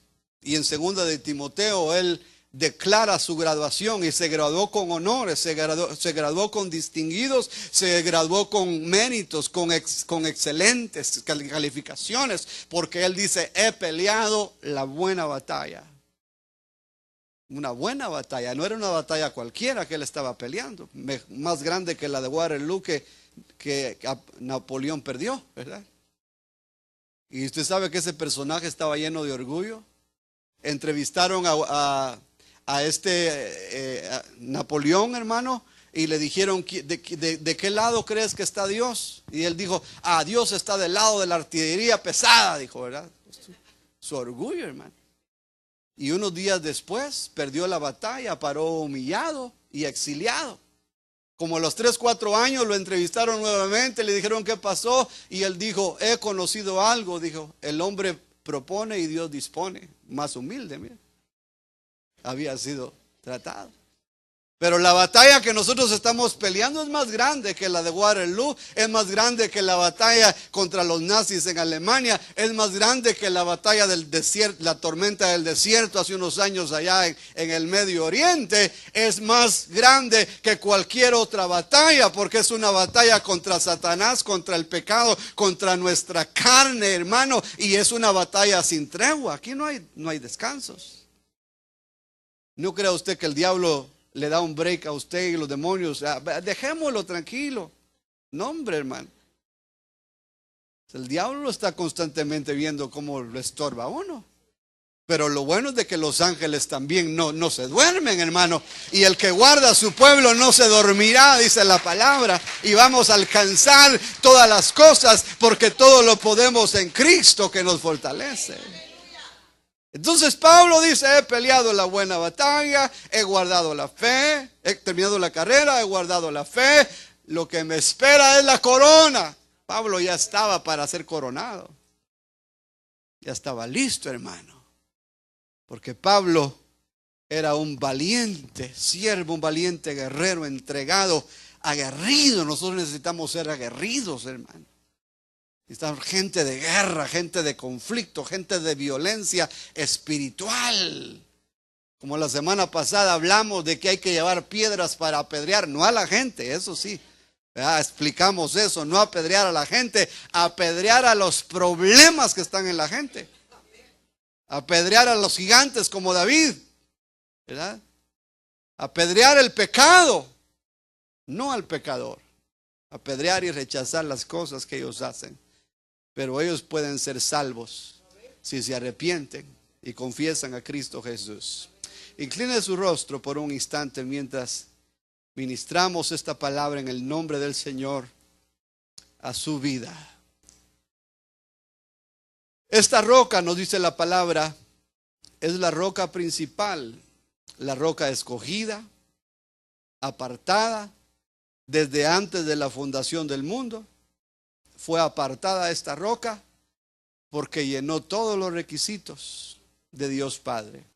Y en 2 de Timoteo él declara su graduación y se graduó con honores, se graduó con distinguidos, se graduó con méritos, con excelentes calificaciones, porque él dice, he peleado la buena batalla. Una buena batalla, no era una batalla cualquiera que él estaba peleando, más grande que la de Waterloo que Napoleón perdió, ¿verdad? Y usted sabe que ese personaje estaba lleno de orgullo. Entrevistaron a Napoleón, hermano, y le dijeron, ¿de qué lado crees que está Dios? Y él dijo, Dios está del lado de la artillería pesada, dijo, ¿verdad? Su orgullo, hermano. Y unos días después perdió la batalla, paró humillado y exiliado. Como a los 3-4 años lo entrevistaron nuevamente, le dijeron qué pasó, y él dijo, he conocido algo, dijo, el hombre propone y Dios dispone. Más humilde, mira, había sido tratado. Pero la batalla que nosotros estamos peleando es más grande que la de Waterloo, es más grande que la batalla contra los nazis en Alemania, es más grande que la batalla del desierto, la tormenta del desierto hace unos años allá en el Medio Oriente, es más grande que cualquier otra batalla, porque es una batalla contra Satanás, contra el pecado, contra nuestra carne, hermano, y es una batalla sin tregua. Aquí no hay descansos. No crea usted que el diablo le da un break a usted y los demonios, dejémoslo tranquilo. No, hombre, hermano. El diablo lo está constantemente viendo cómo lo estorba a uno. Pero lo bueno es de que los ángeles también no se duermen, hermano. Y el que guarda a su pueblo no se dormirá, dice la palabra. Y vamos a alcanzar todas las cosas, porque todo lo podemos en Cristo que nos fortalece. Entonces Pablo dice, he peleado la buena batalla, he guardado la fe, he terminado la carrera, he guardado la fe, lo que me espera es la corona. Pablo ya estaba para ser coronado, ya estaba listo, hermano, porque Pablo era un valiente siervo, un valiente guerrero, entregado, aguerrido. Nosotros necesitamos ser aguerridos, hermano. Necesitamos gente de guerra, gente de conflicto, gente de violencia espiritual. Como la semana pasada hablamos de que hay que llevar piedras para apedrear, no a la gente, eso sí. Explicamos eso, no apedrear a la gente, apedrear a los problemas que están en la gente. Apedrear a los gigantes como David, ¿verdad? Apedrear el pecado, no al pecador. Apedrear y rechazar las cosas que ellos hacen. Pero ellos pueden ser salvos si se arrepienten y confiesan a Cristo Jesús. Incline su rostro por un instante mientras ministramos esta palabra en el nombre del Señor a su vida. Esta roca, nos dice la palabra, es la roca principal, la roca escogida, apartada desde antes de la fundación del mundo. Fue apartada esta roca porque llenó todos los requisitos de Dios Padre.